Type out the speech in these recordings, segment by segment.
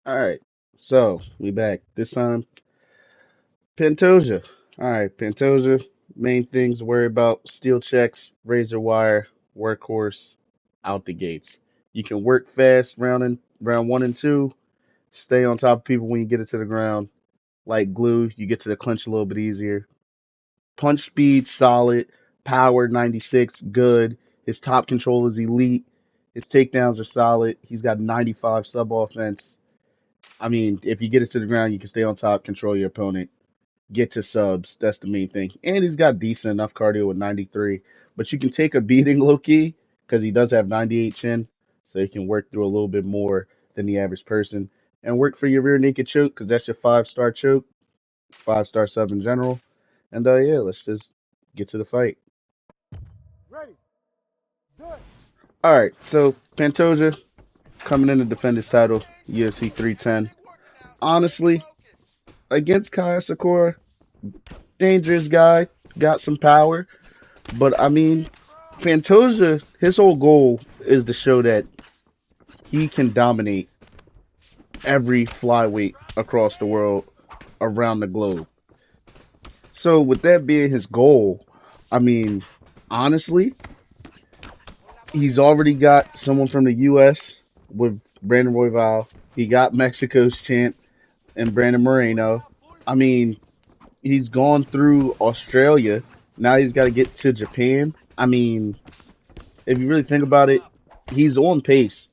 All right, so we back this time. Pantoja. All right, Pantoja. Main things to worry about: steel checks, razor wire, workhorse, out the gates. You can work fast round one and two. Stay on top of people when you get it to the ground. Like glue, you get to the clinch a little bit easier. Punch speed solid. Power 96 good. His top control is elite. His takedowns are solid. He's got 95 sub offense. I mean, if you get it to the ground, you can stay on top, control your opponent, get to subs. That's the main thing. And he's got decent enough cardio with 93. But you can take a beating low key because he does have 98 chin. So you can work through a little bit more than the average person. And work for your rear naked choke because that's your 5-star choke, 5-star sub in general. And yeah, let's just get to the fight. Ready. Do it. All right, so Pantoja coming in to defend his title, UFC 310. Honestly, against Kaya Sakura, dangerous guy, got some power. But I mean, Pantoja, his whole goal is to show that he can dominate every flyweight across the world, around the globe. So with that being his goal, I mean, honestly, he's already got someone from the U.S. with Brandon Royval. He got Mexico's champ and Brandon Moreno. I mean, he's gone through Australia. Now he's got to get to Japan. I mean, if you really think about it, he's on pace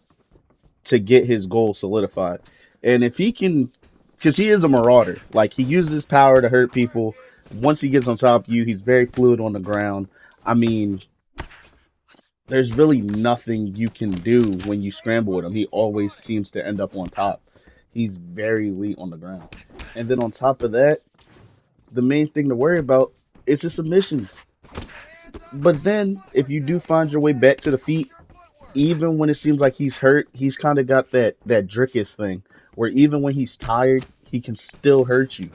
to get his goal solidified. And if he can, because he is a marauder, like he uses his power to hurt people. Once he gets on top of you, he's very fluid on the ground. I mean, there's really nothing you can do when you scramble with him. He always seems to end up on top. He's very elite on the ground. And then on top of that, the main thing to worry about is his submissions. But then, if you do find your way back to the feet, even when it seems like he's hurt, he's kind of got that Drickus thing, where even when he's tired, he can still hurt you.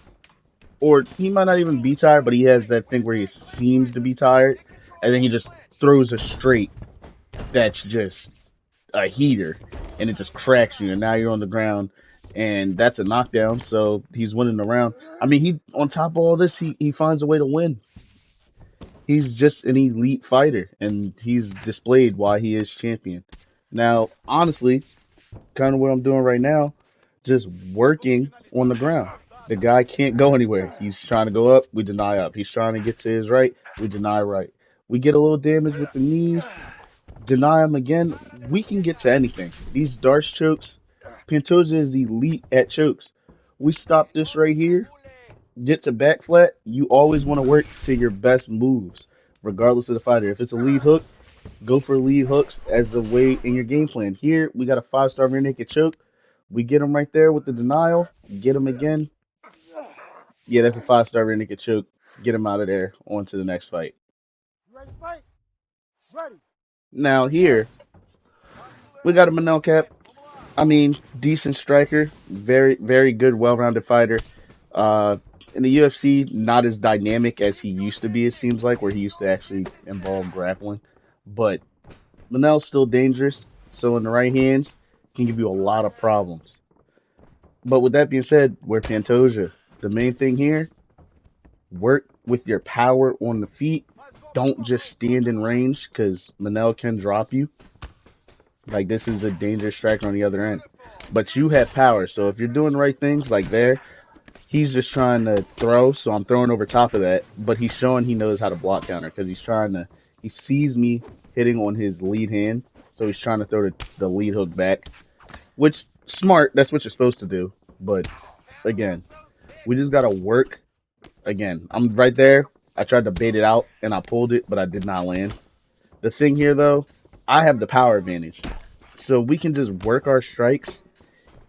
Or he might not even be tired, but he has that thing where he seems to be tired, and then he just throws a straight that's just a heater, and it just cracks you, and now you're on the ground, and that's a knockdown. So he's winning the round. I mean, he on top of all this, he finds a way to win. He's just an elite fighter, and he's displayed why he is champion. Now, honestly, kind of what I'm doing right now, just working on the ground. The guy can't go anywhere. He's trying to go up, we deny up. He's trying to get to his right, we deny right. We get a little damage with the knees, deny him again. We can get to anything. These Darce chokes, Pantoja is elite at chokes. We stop this right here, get to back flat. You always want to work to your best moves, regardless of the fighter. If it's a lead hook, go for lead hooks as a way in your game plan. Here, we got a 5-star rear naked choke. We get him right there with the denial. Get him again. Yeah, that's a 5-star rear naked choke. Get him out of there. On to the next fight. You ready to fight? Ready. Now Do it. here, we got a Manel Cap. I mean, decent striker. Very, very good, well-rounded fighter. Uh, in the UFC, not as dynamic as he used to be, it seems like, where he used to actually involve grappling. But Manel's still dangerous, so in the right hands, can give you a lot of problems. But with that being said, we're Pantoja. The main thing here, work with your power on the feet. Don't just stand in range because Manel can drop you. Like this is a dangerous striker on the other end. But you have power, so if you're doing the right things like there, he's just trying to throw, so I'm throwing over top of that. But he's showing he knows how to block counter because he's trying to. He sees me hitting on his lead hand, so he's trying to throw the lead hook back. Which smart, that's what you're supposed to do. But again, we just gotta work. Again, I'm right there. I tried to bait it out and I pulled it, but I did not land. The thing here though, I have the power advantage. So we can just work our strikes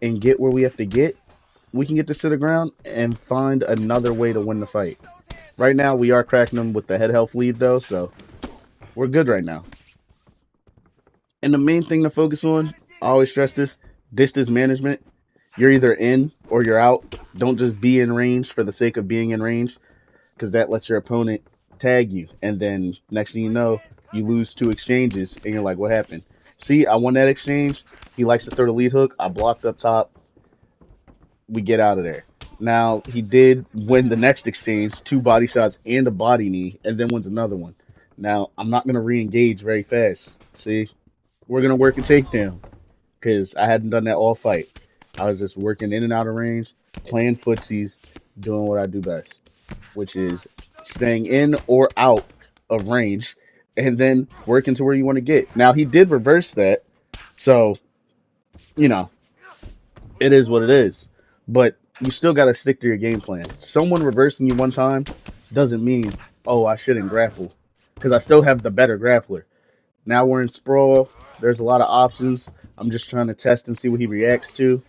and get where we have to get. We can get this to the ground and find another way to win the fight. Right now we are cracking them with the head health lead though, so we're good right now. And the main thing to focus on, I always stress this, distance management. You're either in or you're out. Don't just be in range for the sake of being in range, because that lets your opponent tag you. And then next thing you know, you lose 2 exchanges, and you're like, what happened? See, I won that exchange. He likes to throw the lead hook. I blocked up top. we get out of there. Now he did win the next exchange, two body shots and a body knee, and then wins another one. Now I'm not gonna re-engage very fast. See, we're gonna work a takedown because I hadn't done that all fight. I was just working in and out of range, playing footsies, doing what I do best, which is staying in or out of range, and then working to where you want to get. Now he did reverse that, so you know it is what it is. But you still got to stick to your game plan. Someone reversing you one time doesn't mean, oh, I shouldn't grapple, because I still have the better grappler. Now we're in sprawl. There's a lot of options. I'm just trying to test and see what he reacts to.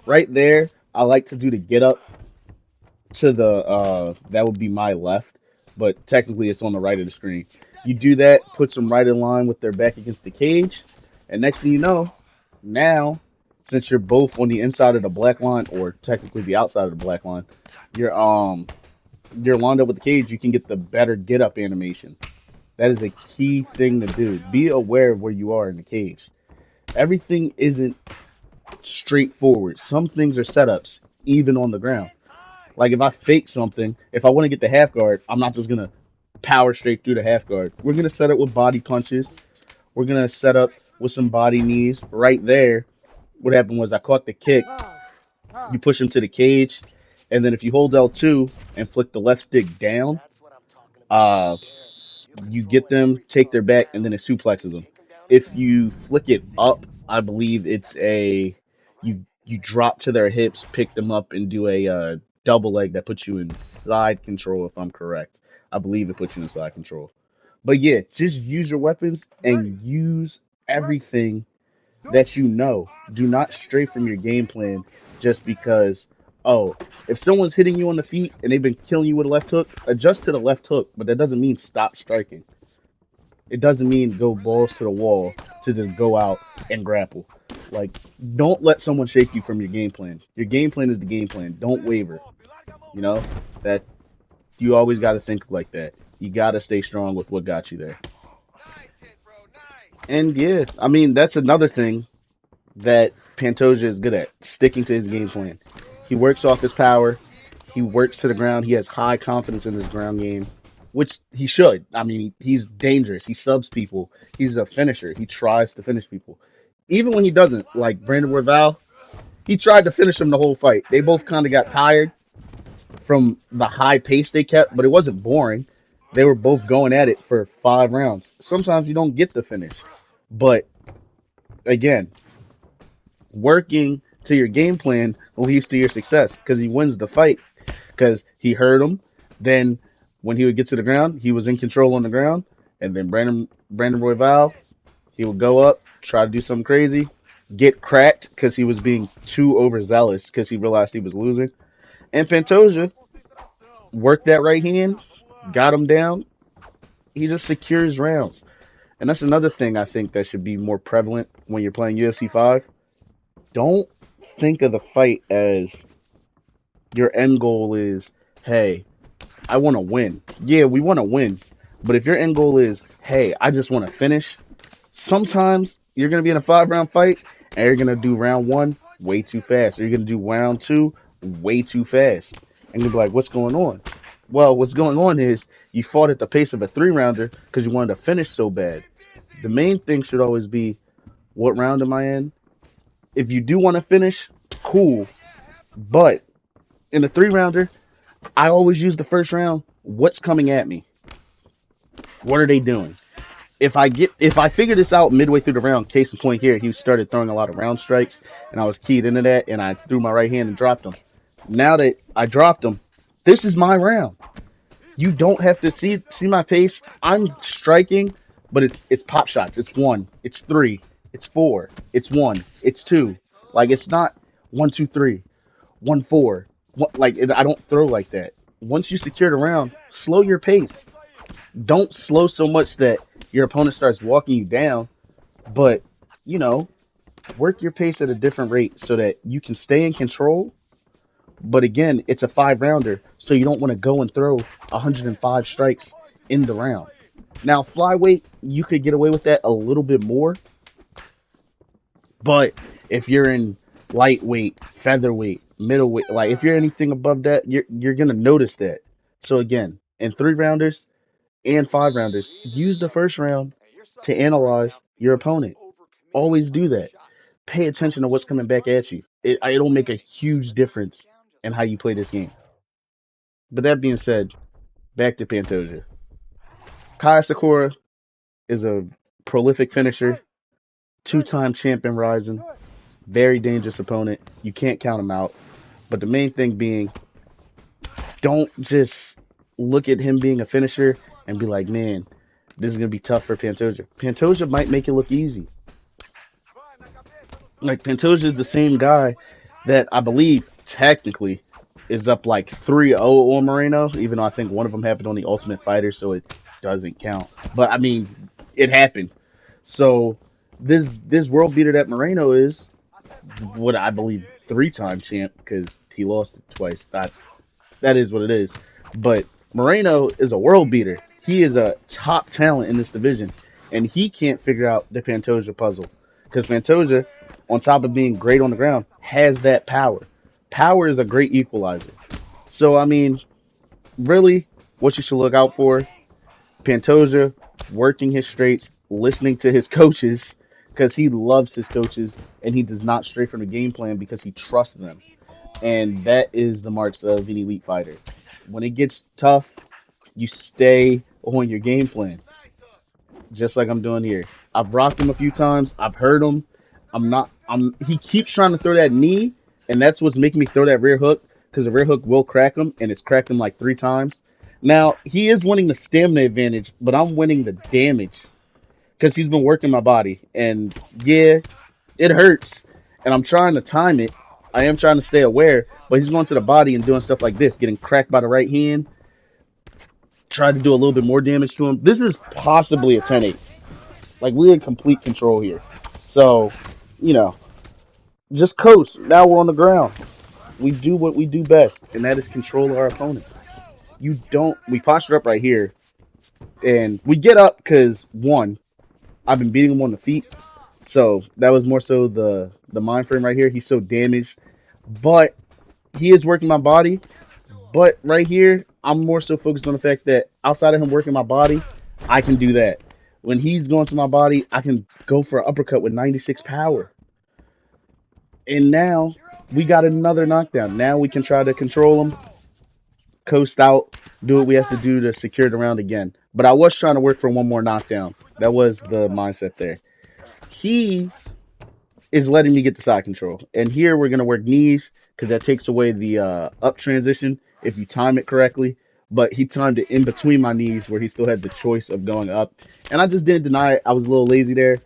Right there, I like to do the get up to the that would be my left, but technically it's on the right of the screen. You do that, puts them right in line with their back against the cage, and next thing you know, now since you're both on the inside of the black line or technically the outside of the black line, you're you're lined up with the cage, you can get the better get up animation. That is a key thing to do. Be aware of where you are in the cage. Everything isn't straightforward. Some things are setups, even on the ground. Like if I fake something, if I want to get the half guard, I'm not just gonna power straight through the half guard. We're gonna set up with body punches. We're gonna set up with some body knees. Right there, what happened was I caught the kick. Time. You Time. push him to the cage, and then if you hold L2 and flick the left stick down, uh, you get them, take their back, and then it suplexes them. If you flick it up, I believe it's a you drop to their hips, pick them up, and do a double leg that puts you in side control. If I'm correct, I believe it puts you in side control. But yeah, just use your weapons Ready. and use Ready. everything Do it. that you know. Do not stray from your game plan just because. Oh, if someone's hitting you on the feet and they've been killing you with a left hook, adjust to the left hook, but that doesn't mean stop striking. It doesn't mean go balls to the wall to just go out and grapple. Like, don't let someone shake you from your game plan. Your game plan is the game plan. Don't waver. You know that you always got to think like that. You got to stay strong with what got you there. And yeah, I mean that's another thing that Pantoja is good at, sticking to his game plan. He works off his power. He works to the ground. He has high confidence in his ground game, which he should. I mean, he's dangerous. He subs people. He's a finisher. He tries to finish people. Even when he doesn't, like Brandon Royval, he tried to finish him the whole fight. They both kind of got tired from the high pace they kept, but it wasn't boring. They were both going at it for 5 rounds. Sometimes you don't get the finish. But again, working to your game plan leads to your success because he wins the fight because he hurt him. Then when he would get to the ground, he was in control on the ground. And then Brandon Royval, he would go up, try to do something crazy, get cracked because he was being too overzealous because he realized he was losing. And Pantoja worked that right hand, got him down. He just secures rounds. And that's another thing I think that should be more prevalent when you're playing UFC 5. Don't think of the fight as your end goal is, hey, I want to win. Yeah, we want to win. But if your end goal is, hey, I just want to finish, sometimes you're going to be in a 5 round fight and you're going to do round one way too fast. Or you're going to do round two way too fast. And you'll be like, what's going on? Well, what's going on is you fought at the pace of a 3 rounder because you wanted to finish so bad. The main thing should always be, what round am I in? If you do want to finish, cool. But in a 3 rounder, I always use the first round. What's coming at me? What are they doing? If I figure this out midway through the round, case in point here, he started throwing a lot of round strikes, and I was keyed into that, and I threw my right hand and dropped him. Now that I dropped him, this is my round. You don't have to see my pace. I'm striking, but it's pop shots. It's one. It's three. It's four. It's one. It's two. Like it's not 1, 2, 3, 1, 4. Like I don't throw like that. Once you secure the round, slow your pace. Don't slow so much that your opponent starts walking you down, but you know, work your pace at a different rate so that you can stay in control. But again, it's a 5 rounder, so you don't want to go and throw 105 strikes in the round. Now, flyweight, you could get away with that a little bit more, but if you're in lightweight, featherweight, middleweight. Like if you're anything above that, you're gonna notice that. So again, in 3 rounders and 5 rounders, use the first round to analyze your opponent. Always do that. Pay attention to what's coming back at you. It'll make a huge difference in how you play this game. But that being said, back to Pantoja. Kai Sakura is a prolific finisher, Right. Ready. two-time champion rising, Good. very dangerous opponent. You can't count him out. But the main thing being, don't just look at him being a finisher and be like, man, this is gonna be tough for Pantoja. Pantoja might make it look easy. Like Pantoja is the same guy that I believe technically is up like 3-0 on Moreno, even though I think one of them happened on the Ultimate Fighter, so it doesn't count. But I mean, it happened. So this world beater that Moreno is, what I believe 3-time champ because he lost it twice. That is what it is. But Moreno is a world beater. He is a top talent in this division, and he can't figure out the Pantoja puzzle because Pantoja, on top of being great on the ground, has that power. Power is a great equalizer. So I mean, really, what you should look out for: Pantoja working his straights, listening to his coaches because he loves his coaches, and he does not stray from the game plan because he trusts them. And that is the marks of an elite fighter. When it gets tough, you stay on your game plan, just like I'm doing here. I've rocked him a few times. I've hurt him. I'm not. I'm. He keeps trying to throw that knee, and that's what's making me throw that rear hook because the rear hook will crack him, and it's cracked him like 3 times. Now he is winning the stamina advantage, but I'm winning the damage because he's been working my body, and yeah, it hurts, and I'm trying to time it. I am trying to stay aware, but he's going to the body and doing stuff like this, getting cracked by the right hand. Tried to do a little bit more damage to him. This is possibly a 10-8. Like we're in complete control here. So, you know, just coast. Now we're on the ground. We do what we do best, and that is control our opponent. You don't. We posture up right here, and we get up because one, I've been beating him on the feet, so that was more so the mind frame right here. He's so damaged, but he is working my body. But right here, I'm more so focused on the fact that outside of him working my body, I can do that. When he's going to my body, I can go for an uppercut with 96 power. And now we got another knockdown. Now we can try to control him, coast out, do what we have to do to secure the round again. But I was trying to work for one more knockdown. That was the mindset there. He is letting me get the side control. And here we're going to work knees because that takes away the up transition if you time it correctly. But he timed it in between my knees where he still had the choice of going up. And I just didn't deny it. I was a little lazy there.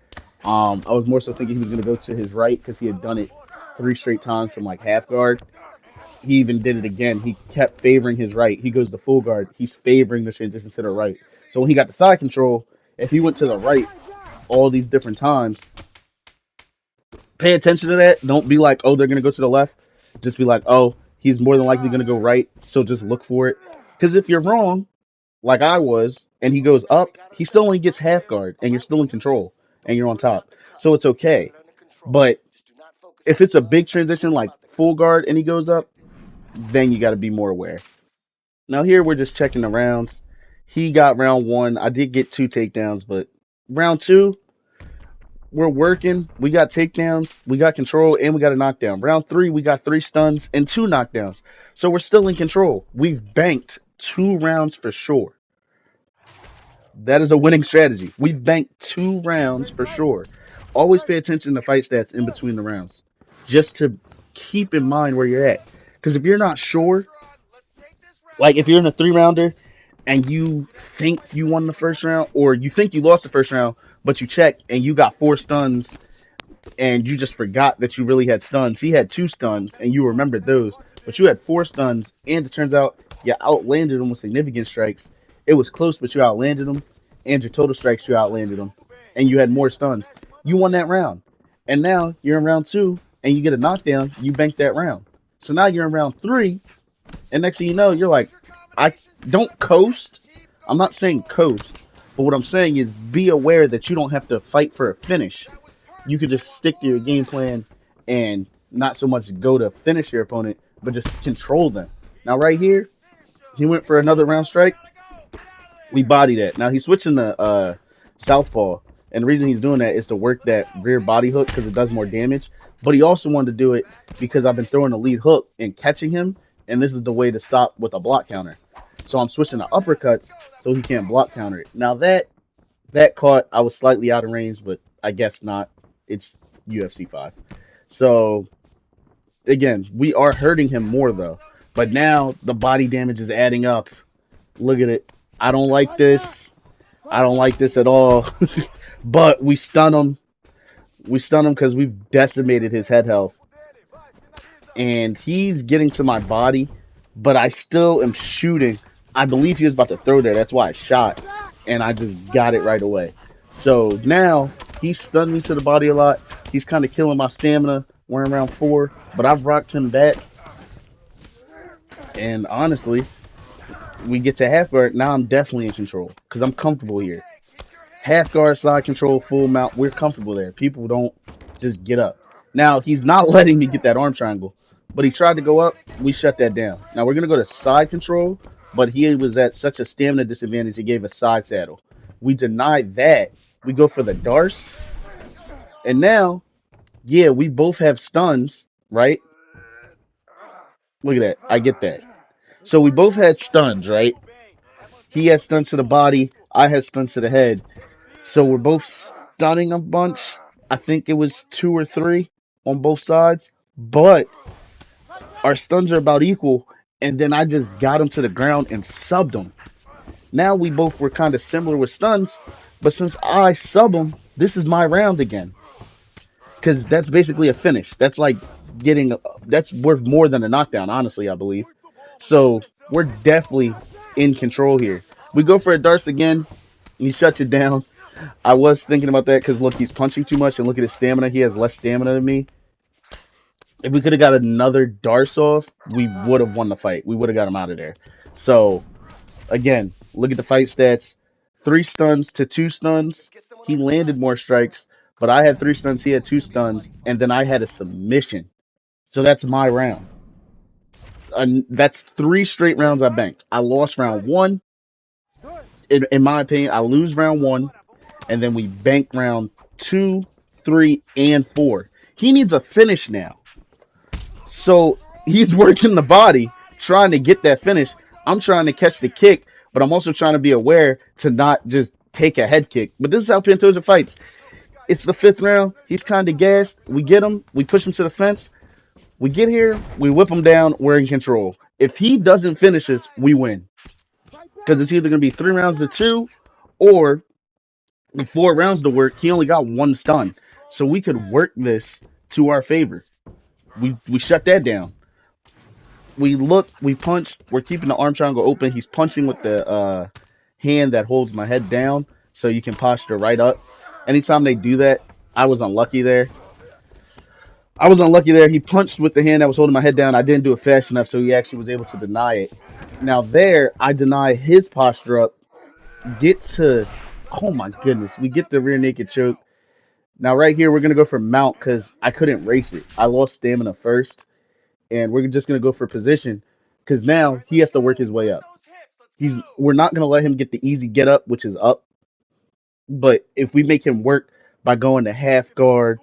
I was more so thinking he was going to go to his right because he had done it 3 straight times from like half guard. He even did it again. He kept favoring his right. He goes to full guard. He's favoring the transition to the right. So when he got the side control, if he went to the right all these different times, pay attention to that. Don't be like, oh, they're gonna go to the left. Just be like, oh, he's more than likely gonna go right. So just look for it. Because if you're wrong, like I was, and he goes up, he still only gets half guard, and you're still in control, and you're on top. So it's okay. But if it's a big transition like full guard and he goes up, then you got to be more aware. Now here we're just checking the rounds. He got round one. I did get 2 takedowns, but round two, we're working. We got takedowns, we got control, and we got a knockdown. Round three, we got 3 stuns and 2 knockdowns. So we're still in control. We've banked 2 rounds for sure. That is a winning strategy. We've banked 2 rounds for sure. Always pay attention to fight stats in between the rounds, just to keep in mind where you're at. Because if you're not sure, like if you're in a 3 rounder and you think you won the first round, or you think you lost the first round, but you check and you got 4 stuns and you just forgot that you really had stuns. He had 2 stuns and you remembered those, but you had 4 stuns, and it turns out you outlanded him with significant strikes. It was close, but you outlanded him, and your total strikes you outlanded him, and you had more stuns. You won that round, and now you're in round two, and you get a knockdown. You bank that round, so now you're in round three, and next thing you know, you're like, I don't coast. I'm not saying coast, but what I'm saying is be aware that you don't have to fight for a finish. You could just stick to your game plan and not so much go to finish your opponent, but just control them. Now right here, he went for another round strike. We body that. Now he's switching the southpaw, and the reason he's doing that is to work that rear body hook because it does more damage. But he also wanted to do it because I've been throwing a lead hook and catching him, and this is the way to stop with a block counter. So I'm switching the uppercuts so he can't block counter it. Now that caught, I was slightly out of range, but I guess not. It's UFC 5. So again, we are hurting him more though. But now the body damage is adding up. Look at it. I don't like Fight now. this. I Fight. don't like this at all. But we stun him. We stun him because we've decimated his head health. And he's getting to my body, but I still am shooting. I believe he was about to throw there. That's why I shot. And I just got it right away. So now he stunned me to the body a lot. He's kind of killing my stamina. We're in round 4. But I've rocked him back. And honestly, we get to half guard. Now I'm definitely in control because I'm comfortable here. Half guard, side control, full mount. We're comfortable there. People don't just get up. Now he's not letting me get that arm triangle, but he tried to go up. We shut that down. Now we're gonna go to side control, but he was at such a stamina disadvantage. He gave us side saddle. We denied that. We go for the Darce, and now, yeah, we both have stuns, right? Look at that. I get that. So we both had stuns, right? He had stuns to the body. I had stuns to the head. So we're both stunning a bunch. I think it was 2 or 3 on both sides, but our stuns are about equal. And then I just got him to the ground and subbed him. Now we both were kind of similar with stuns, but since I sub him, this is my round again. Because that's basically a finish. That's like getting, that's worth more than a knockdown, honestly, I believe. So we're definitely in control here. We go for a Darce again. He shuts it down. I was thinking about that because look, he's punching too much, and look at his stamina. He has less stamina than me. If we could have got another Darce off, we would have won the fight. We would have got him out of there. So again, look at the fight stats: 3 stuns to 2 stuns. He landed more strikes, but I had 3 stuns. He had 2 stuns, and then I had a submission. So that's my round. And that's 3 straight rounds I banked. I lost round one. In my opinion, I lose round one, and then we bank round 2, 3, and 4. He needs a finish now. So he's working the body, trying to get that finish. I'm trying to catch the kick, but I'm also trying to be aware to not just take a head kick. But this is how Pantoja fights. It's the 5th round. He's kind of gassed. We get him. We push him to the fence. We get here. We whip him down. We're in control. If he doesn't finish us, we win. Because it's either going to be 3 rounds to 2 or with 4 rounds to work, he only got 1 stun. So we could work this to our favor. We shut that down. We look, we punch, we're keeping the arm triangle open. He's punching with the hand that holds my head down so you can posture right up. Anytime they do that, I was unlucky there. I was unlucky there. He punched with the hand that was holding my head down. I didn't do it fast enough, so he actually was able to deny it. Now there, I deny his posture up, get to, oh my goodness, we get the rear naked choke. Now right here, we're gonna go for mount because I couldn't race it. I lost stamina first, and we're just gonna go for position because now he has to work his way up. We're not gonna let him get the easy get up, which is up. But if we make him work by going to half guard,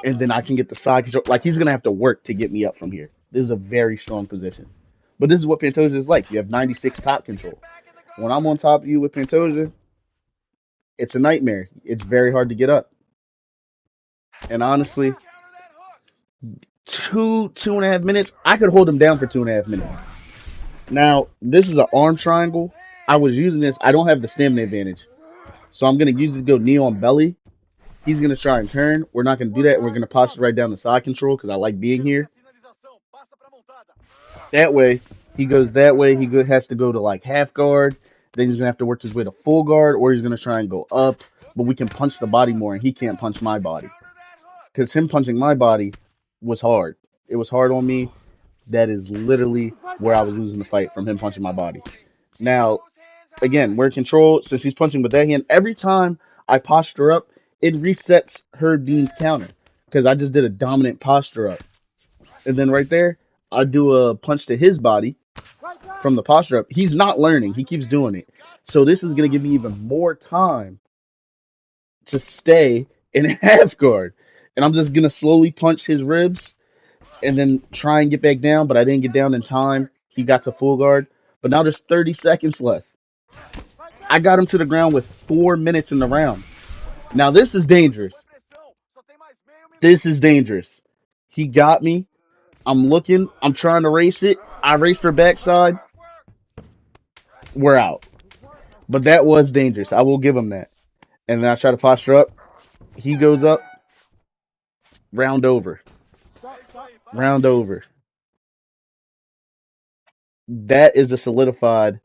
and then I can get the side control, like he's gonna have to work to get me up from here. This is a very strong position. But this is what Pantoja is like. You have 96 top control. When I'm on top of you with Pantoja, it's a nightmare. It's very hard to get up. And honestly, 2.5 minutes, I could hold him down for 2.5 minutes. Now, this is an arm triangle. I was using this. I don't have the stamina advantage. So I'm going to use it to go knee on belly. He's going to try and turn. We're not going to do that. We're going to posture right down the side control because I like being here. That way, he goes that way. Has to go to like half guard. Then he's going to have to work his way to full guard, or he's going to try and go up. But we can punch the body more, and he can't punch my body. Because him punching my body was hard. It was hard on me. That is literally where I was losing the fight, from him punching my body. Now, again, we're in control. Since he's punching with that hand, every time I posture up, it resets Herb Dean's counter because I just did a dominant posture up. And then right there, I do a punch to his body Right from down. the posture up. He's not learning. He keeps doing it. So this is going to give me even more time to stay in half guard. And I'm just going to slowly punch his ribs and then try and get back down, but I didn't get down in time. He got to full guard. But now there's 30 seconds left. Right I down. got him to the ground with 4 minutes in the round. Now this is dangerous. This is dangerous. He got me. I'm looking. I'm trying to race it. I raced her backside. We're out. But that was dangerous. I will give him that. And then I try to posture up. He goes up. Round over. Stop, stop, stop. Round over. That is a solidified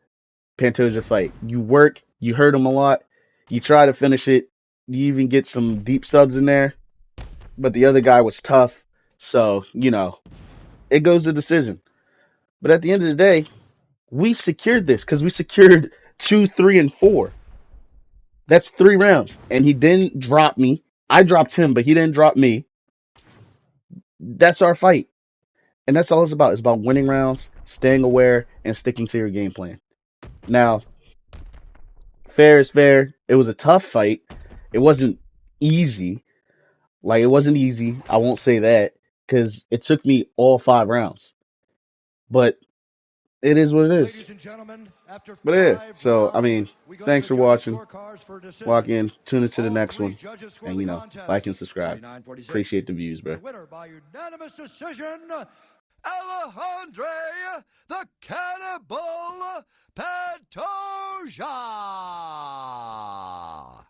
Pantoja fight. You work. You hurt him a lot. You try to finish it. You even get some deep subs in there. But the other guy was tough. So, it goes to decision. But at the end of the day, we secured this because we secured 2, 3, and 4. That's 3 rounds. And he didn't drop me. I dropped him, but he didn't drop me. That's our fight. And that's all it's about. It's about winning rounds, staying aware, and sticking to your game plan. Now, fair is fair. It was a tough fight. It wasn't easy. Like, it wasn't easy. I won't say that because it took me all 5 rounds. But it is what it is. Ladies and gentlemen, after But yeah, 5 rounds, we go to thanks the for judges' watching. scorecards for a Lock decision. in. Tune into the All next three one. judges score And, the like contest. and subscribe. 49-46. Appreciate the views, The bro. winner by unanimous decision, Alejandro the Cannibal Pantoja.